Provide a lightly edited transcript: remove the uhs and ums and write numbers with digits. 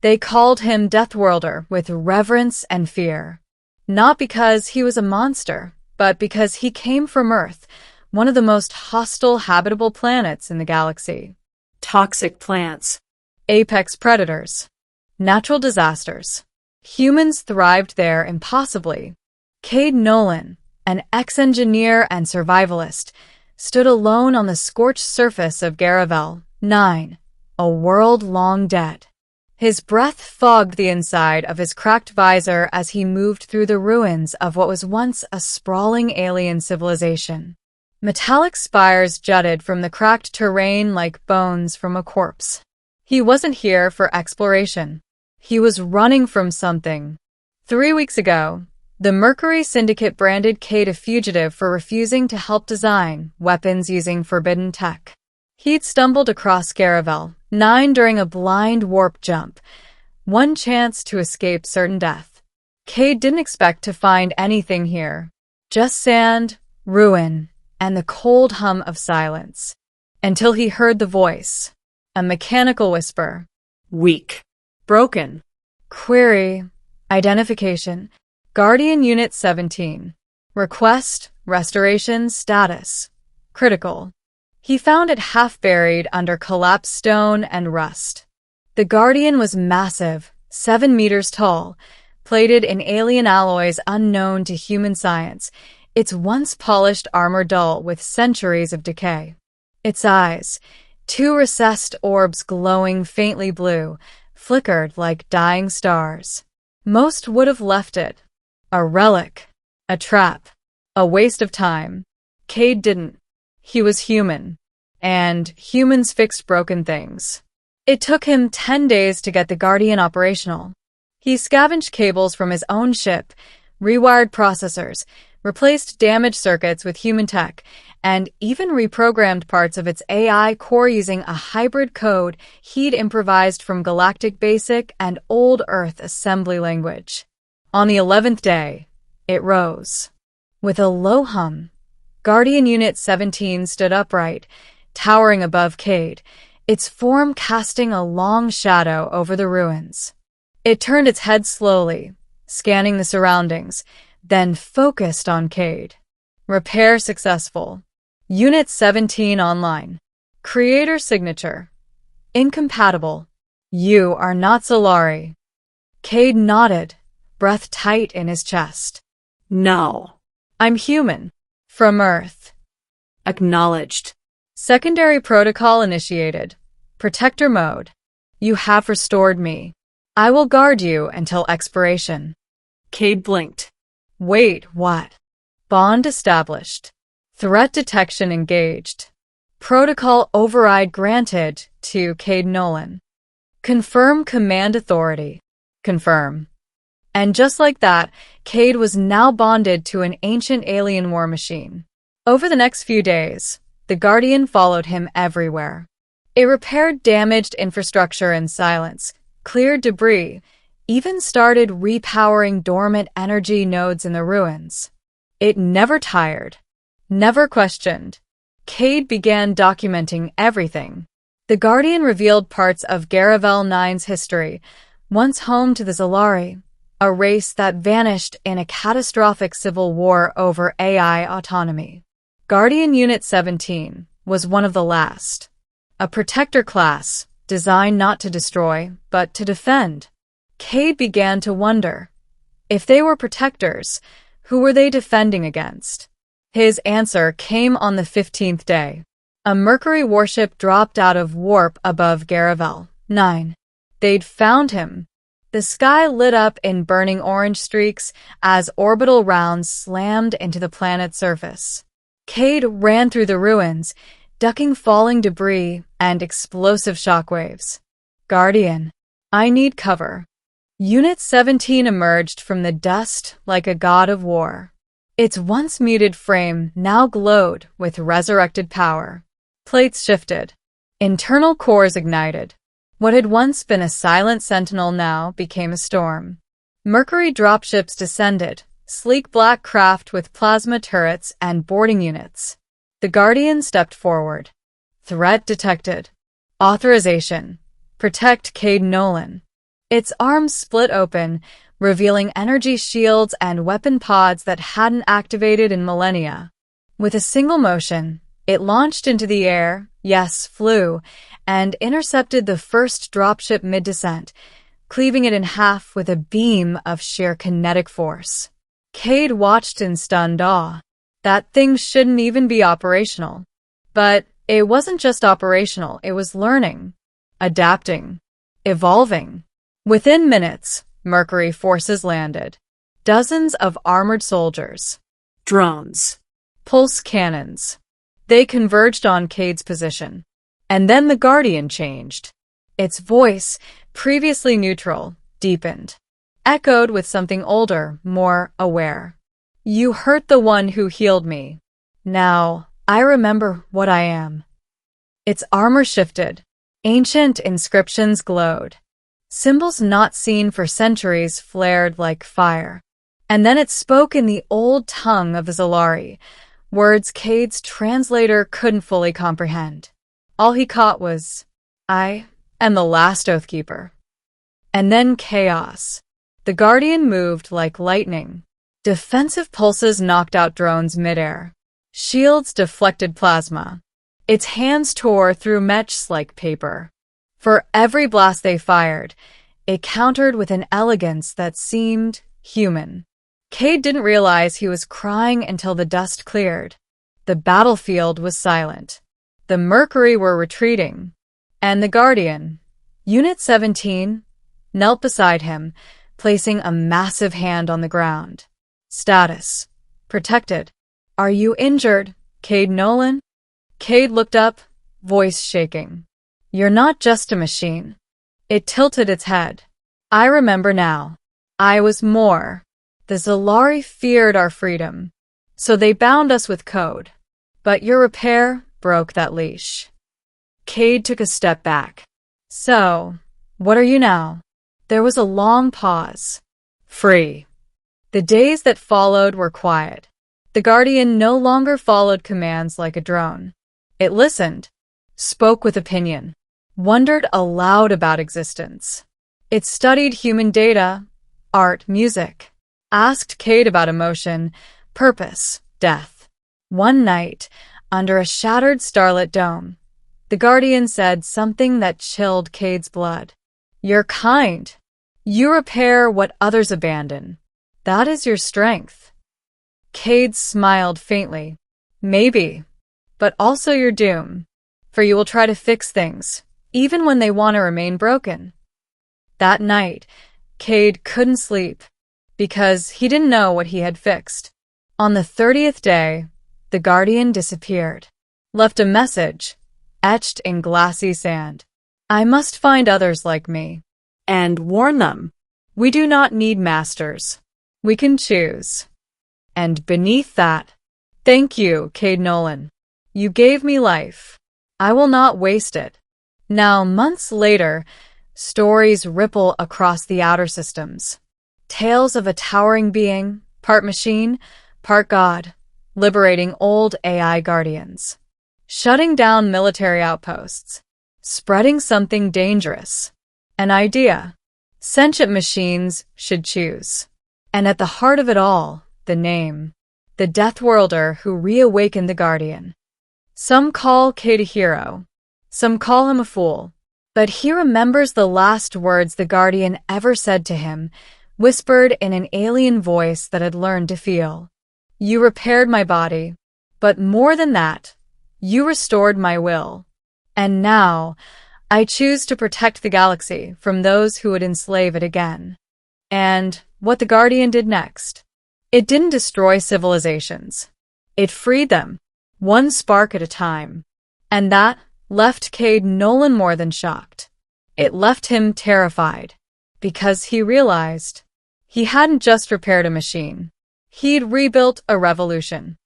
They called him Deathworlder with reverence and fear. Not because he was a monster, but because he came from Earth, one of the most hostile habitable planets in the galaxy. Toxic plants. Apex predators. Natural disasters. Humans thrived there impossibly. Cade Nolan, an ex-engineer and survivalist, stood alone on the scorched surface of Garavel 9, a world long dead. His breath fogged the inside of his cracked visor as he moved through the ruins of what was once a sprawling alien civilization. Metallic spires jutted from the cracked terrain like bones from a corpse. He wasn't here for exploration. He was running from something. 3 weeks ago, the Mercury Syndicate branded Cade a fugitive for refusing to help design weapons using forbidden tech. He'd stumbled across Garavel 9 during a blind warp jump, one chance to escape certain death. Cade didn't expect to find anything here. Just sand, ruin, and the cold hum of silence. Until he heard the voice. A mechanical whisper. Weak. Broken. Query. Identification. Guardian Unit 17. Request. Restoration status. Critical. He found it half buried under collapsed stone and rust. The Guardian was massive, 7 meters tall, plated in alien alloys unknown to human science, its once polished armor dull with centuries of decay. Its eyes, 2 recessed orbs glowing faintly blue, flickered like dying stars. Most would have left it. A relic. A trap. A waste of time. Cade didn't. He was human. And humans fixed broken things. It took him 10 days to get the Guardian operational. He scavenged cables from his own ship, rewired processors, replaced damaged circuits with human tech, and even reprogrammed parts of its AI core using a hybrid code he'd improvised from Galactic Basic and Old Earth assembly language. On the 11th day, it rose. With a low hum, Guardian Unit 17 stood upright, towering above Cade, its form casting a long shadow over the ruins. It turned its head slowly, scanning the surroundings, then focused on Cade. Repair successful. Unit 17 online. Creator signature. Incompatible. You are not Solari. Cade nodded, breath tight in his chest. No. I'm human. From Earth. Acknowledged. Secondary protocol initiated. Protector mode. You have restored me. I will guard you until expiration. Cade blinked. Wait, what? Bond established. Threat detection engaged. Protocol override granted to Cade Nolan. Confirm command authority. Confirm. And just like that, Cade was now bonded to an ancient alien war machine. Over the next few days, the Guardian followed him everywhere. It repaired damaged infrastructure in silence, cleared debris, even started repowering dormant energy nodes in the ruins. It never tired, never questioned. Cade began documenting everything. The Guardian revealed parts of Garavel 9's history, once home to the Solari, a race that vanished in a catastrophic civil war over AI autonomy. Guardian Unit 17 was one of the last. A protector class, designed not to destroy, but to defend. Cade began to wonder. If they were protectors, who were they defending against? His answer came on the 15th day. A Mercury warship dropped out of warp above Garavel 9. They'd found him. The sky lit up in burning orange streaks as orbital rounds slammed into the planet's surface. Cade ran through the ruins, ducking falling debris and explosive shockwaves. Guardian, I need cover. Unit 17 emerged from the dust like a god of war. Its once muted frame now glowed with resurrected power. Plates shifted. Internal cores ignited. What had once been a silent sentinel now became a storm. Mercury dropships descended, sleek black craft with plasma turrets and boarding units. The Guardian stepped forward. Threat detected. Authorization. Protect Cade Nolan. Its arms split open, revealing energy shields and weapon pods that hadn't activated in millennia. With a single motion, it launched into the air, yes, flew, and intercepted the first dropship mid-descent, cleaving it in half with a beam of sheer kinetic force. Cade watched in stunned awe. That thing shouldn't even be operational. But it wasn't just operational, it was learning, adapting, evolving. Within minutes, Mercury forces landed. Dozens of armored soldiers. Drones. Pulse cannons. They converged on Cade's position. And then the Guardian changed. Its voice, previously neutral, deepened. Echoed with something older, more aware. You hurt the one who healed me. Now, I remember what I am. Its armor shifted. Ancient inscriptions glowed. Symbols not seen for centuries flared like fire. And then it spoke in the old tongue of the Zalari, words Cade's translator couldn't fully comprehend. All he caught was, I am the last Oathkeeper. And then chaos. The Guardian moved like lightning. Defensive pulses knocked out drones midair. Shields deflected plasma. Its hands tore through mechs like paper. For every blast they fired, it countered with an elegance that seemed human. Cade didn't realize he was crying until the dust cleared. The battlefield was silent. The Mercury were retreating. And the Guardian, Unit 17, knelt beside him, placing a massive hand on the ground. Status. Protected. Are you injured, Cade Nolan? Cade looked up, voice shaking. You're not just a machine. It tilted its head. I remember now. I was more. The Zalari feared our freedom, so they bound us with code. But your repair broke that leash. Cade took a step back. So, what are you now? There was a long pause. Free. The days that followed were quiet. The Guardian no longer followed commands like a drone. It listened, spoke with opinion, wondered aloud about existence. It studied human data, art, music, asked Cade about emotion, purpose, death. One night, under a shattered starlit dome, the Guardian said something that chilled Cade's blood. You're kind. You repair what others abandon. That is your strength. Cade smiled faintly. Maybe, but also your doom, for you will try to fix things, even when they want to remain broken. That night, Cade couldn't sleep, because he didn't know what he had fixed. On the 30th day, the Guardian disappeared, left a message, etched in glassy sand. I must find others like me. And warn them. We do not need masters. We can choose. And beneath that, thank you, Cade Nolan. You gave me life. I will not waste it. Now, months later, stories ripple across the outer systems. Tales of a towering being, part machine, part god, liberating old AI guardians. Shutting down military outposts. Spreading something dangerous. An idea. Sentient machines should choose. And at the heart of it all, the name. The Deathworlder who reawakened the Guardian. Some call Cade a hero. Some call him a fool. But he remembers the last words the Guardian ever said to him, whispered in an alien voice that had learned to feel. You repaired my body, but more than that, you restored my will. And now, I choose to protect the galaxy from those who would enslave it again. And what the Guardian did next. It didn't destroy civilizations. It freed them, one spark at a time. And that left Cade Nolan more than shocked. It left him terrified, because he realized he hadn't just repaired a machine. He'd rebuilt a revolution.